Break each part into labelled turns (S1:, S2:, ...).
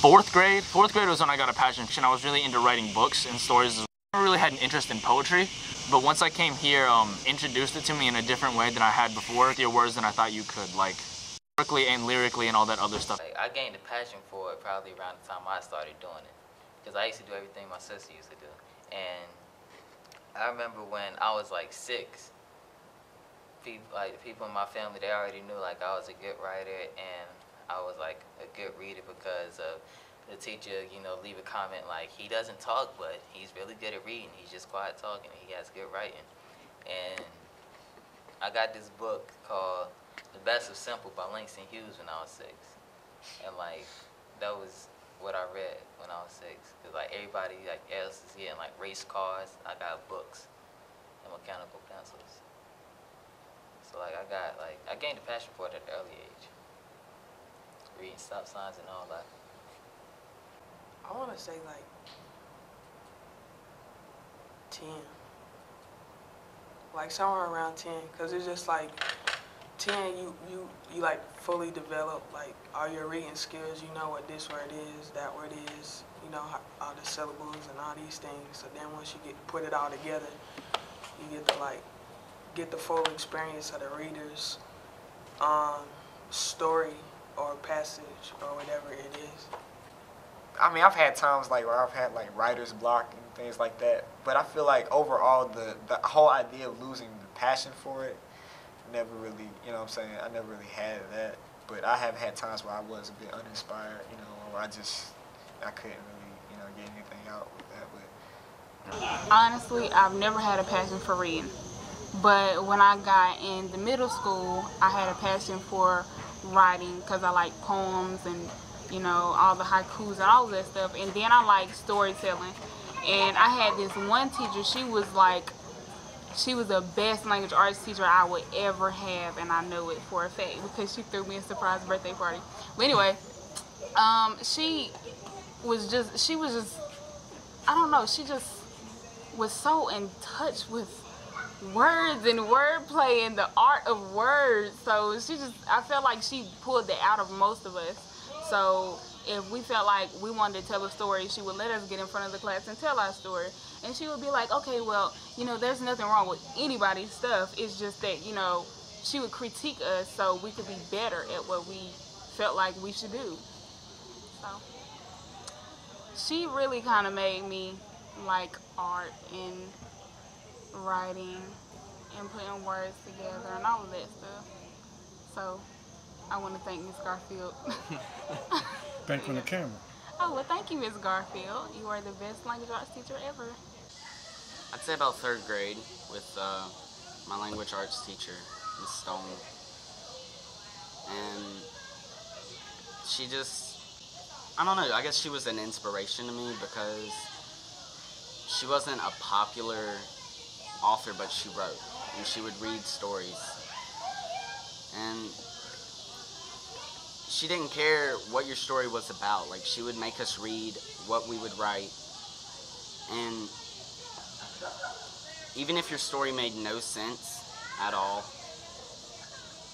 S1: Fourth grade was when I got a passion, and I was really into writing books and stories. I never really had an interest in poetry, but once I came here, introduced it to me in a different way than I had before. Your words than I thought you could, like lyrically and lyrically and all that other stuff.
S2: I gained a passion for it probably around the time I started doing it, because I used to do everything my sister used to do. And I remember when I was like 6, people in my family, they already knew like I was a good writer and I was like a good reader because of the teacher, you know, leave a comment like, he doesn't talk, but he's really good at reading. He's just quiet talking. He has good writing. And I got this book called The Best of Simple by Langston Hughes when I was 6. And like, that was what I read when I was 6. Cause like everybody like else is getting like race cars. I got books and mechanical pencils. So like I gained a passion for it at an early age. Reading stop signs and all that.
S3: I want to say like 10. Like somewhere around 10, cause it's just like 10, you like fully develop like all your reading skills. You know what this word is, that word is. You know all the syllables and all these things. So then once you put it all together, you get to like get the full experience of the reader's story or passage or whatever it is.
S4: I mean, I've had times like where I've had like writer's block and things like that, but I feel like overall the whole idea of losing the passion for it never really, you know what I'm saying, I never really had that. But I have had times where I was a bit uninspired, you know, where I couldn't really, you know, get anything out with that. But
S5: honestly, I've never had a passion for reading. But when I got in the middle school, I had a passion for writing because I like poems and, you know, all the haikus and all of that stuff. And then I like storytelling. And I had this one teacher, she was the best language arts teacher I would ever have, and I know it for a fact because she threw me a surprise birthday party. But anyway, she was just, I don't know, she just was so in touch with words and wordplay and the art of words. So I felt like she pulled that out of most of us. So if we felt like we wanted to tell a story, she would let us get in front of the class and tell our story. And she would be like, okay, well, you know, there's nothing wrong with anybody's stuff. It's just that, you know, she would critique us so we could be better at what we felt like we should do. So she really kind of made me like art and writing and putting words together and all of that stuff. So I want to thank Ms. Garfield.
S6: Back on the camera.
S5: Oh, well, thank you, Ms. Garfield. You are the best language arts teacher ever.
S7: I'd say about 3rd grade with my language arts teacher, Ms. Stone. And she just, I don't know, I guess she was an inspiration to me because she wasn't a popular author, but she wrote, and she would read stories. And she didn't care what your story was about. Like, she would make us read what we would write. And even if your story made no sense at all,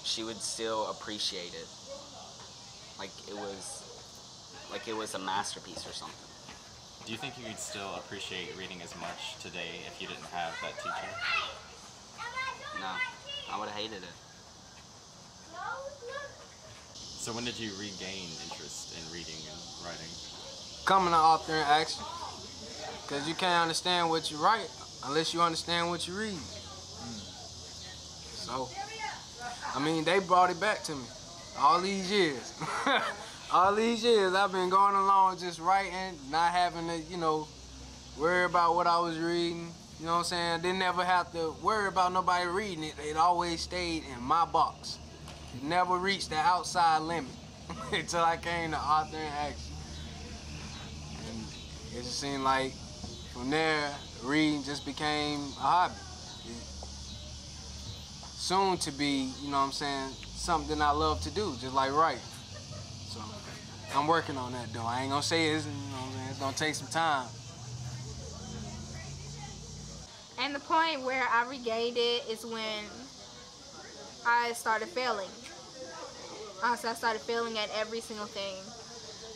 S7: she would still appreciate it. Like it was a masterpiece or something.
S8: Do you think you could still appreciate reading as much today if you didn't have that teacher?
S7: No, I would have hated it.
S8: So when did you regain interest in reading and writing?
S9: Coming to author in action. Because you can't understand what you write unless you understand what you read. So, I mean, they brought it back to me all these years. All these years I've been going along just writing, not having to, you know, worry about what I was reading. You know what I'm saying? I didn't ever have to worry about nobody reading it. It always stayed in my box. It never reached the outside limit until I came to author in action. And it just seemed like from there, reading just became a hobby. Soon to be, you know what I'm saying, something I love to do, just like writing. So I'm working on that though. I ain't gonna say it's, you know what I'm saying, it's gonna take some time.
S10: And the point where I regained it is when I started failing. Honestly, I started failing at every single thing.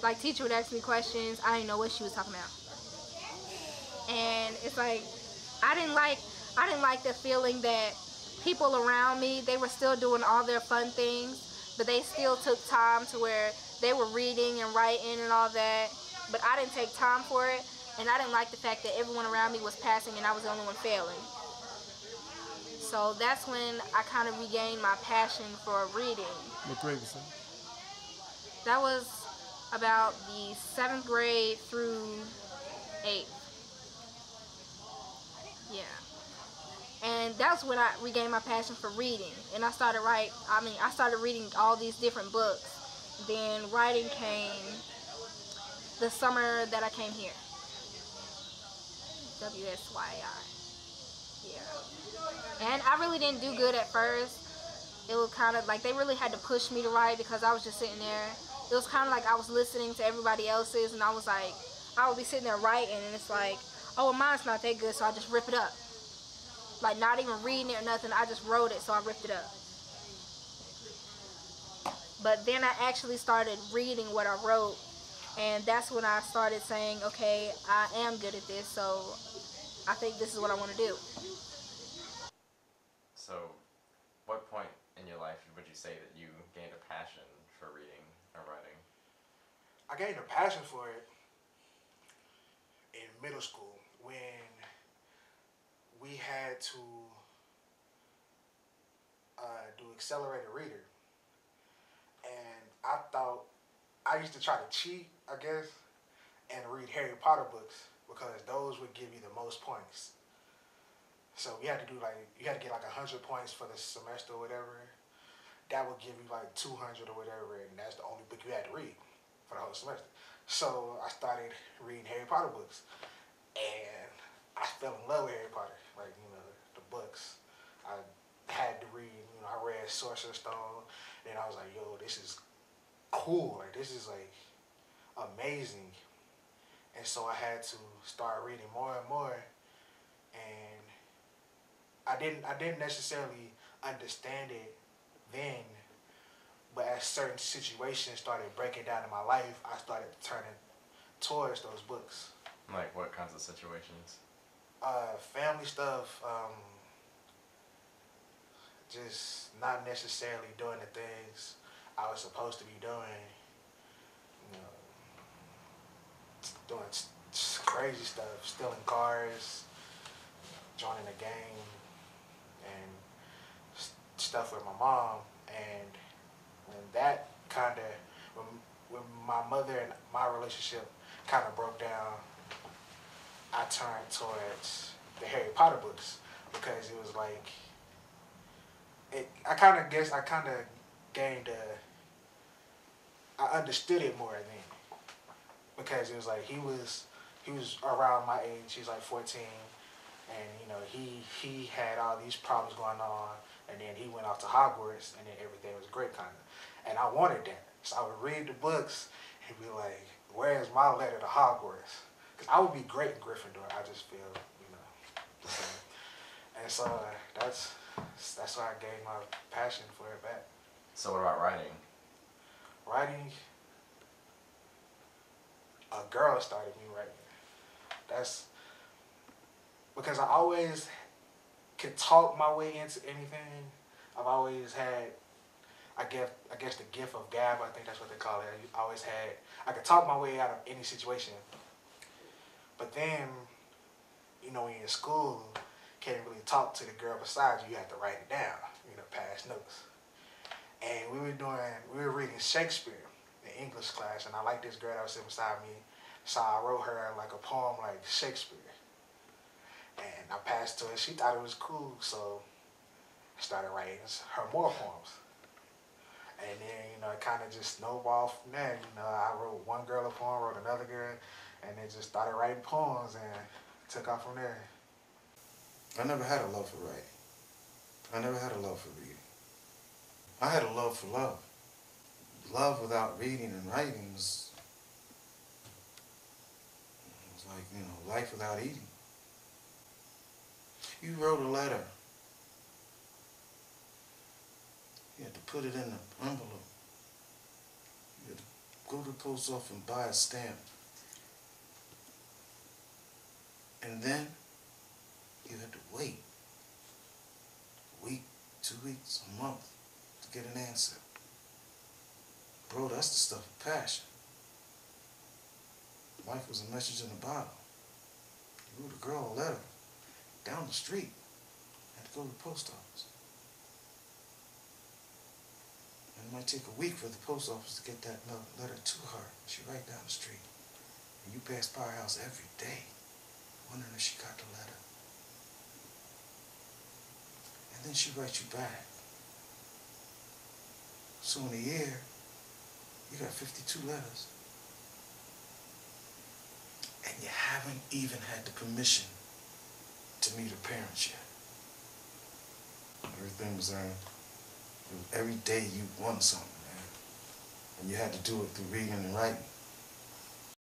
S10: like teacher would ask me questions, I didn't know what she was talking about. And it's like I didn't like the feeling that people around me, they were still doing all their fun things, but they still took time to where they were reading and writing and all that, but I didn't take time for it, and I didn't like the fact that everyone around me was passing and I was the only one failing. So that's when I kind of regained my passion for reading.
S6: What grade was that?
S10: That was about the 7th grade through 8th. Yeah. And that's when I regained my passion for reading. And I started reading all these different books. Then writing came the summer that I came here. WSYI. Yeah. And I really didn't do good at first. It was kind of like they really had to push me to write because I was just sitting there. It was kind of like I was listening to everybody else's, and I was like, I would be sitting there writing, and it's like, oh, well, mine's not that good, so I just rip it up. Like, not even reading it or nothing, I just wrote it, so I ripped it up. But then I actually started reading what I wrote, and that's when I started saying, okay, I am good at this, so I think this is what I want to do.
S8: So, what point in your life would you say that you gained a passion for reading or writing?
S11: I gained a passion for it in middle school when we had to do accelerated reader. And I used to try to cheat, I guess, and read Harry Potter books because those would give you the most points. So we had to do you had to get 100 points for the semester or whatever. That would give you 200 or whatever, and that's the only book you had to read for the whole semester. So I started reading Harry Potter books, and I fell in love with Harry Potter, the books. I had to read, I read Sorcerer's Stone, and I was like, yo, this is cool, this is amazing. And so I had to start reading more and more, and I didn't necessarily understand it then, but as certain situations started breaking down in my life, I started turning towards those books.
S8: Like what kinds of situations?
S11: Family stuff, just not necessarily doing the things I was supposed to be doing, doing crazy stuff, stealing cars, joining a gang, and stuff with my mom. And when my mother and my relationship kind of broke down, I turned towards the Harry Potter books because it was I understood it more then, because it was he was around my age. He's 14, and he had all these problems going on, and then he went off to Hogwarts, and then everything was great and I wanted that. So I would read the books and be like, where's my letter to Hogwarts? Because I would be great in Gryffindor. I just feel, and so that's why I gained my passion for it back.
S8: So what about writing?
S11: Writing, a girl started me writing. That's because I always could talk my way into anything. I've always had, I guess the gift of gab, I think that's what they call it. I could talk my way out of any situation. But then, when you're in school, can't really talk to the girl beside you. You have to write it down, pass notes. And we were reading Shakespeare in English class, and I liked this girl that was sitting beside me, so I wrote her a poem like Shakespeare. And I passed to her. She thought it was cool, so I started writing her more poems. And then, it kind of just snowballed from there. I wrote one girl a poem, wrote another girl, and then just started writing poems and took off from there.
S12: I never had a love for writing. I never had a love for reading. I had a love for love. Love without reading and writing was like, life without eating. You wrote a letter. You had to put it in the envelope. You had to go to the post office and buy a stamp. And then you had to wait a week, 2 weeks, a month to get an answer. Bro, that's the stuff of passion. Life was a message in a bottle. You wrote a girl a letter down the street. Had to go to the post office. And it might take a week for the post office to get that letter to her. She right down the street. And you pass by her house every day, wondering if she got the letter. And then she writes you back. So in a year, you got 52 letters. And you haven't even had the permission to meet her parents yet. Everything was earned. Every day you won something, man. And you had to do it through reading and writing.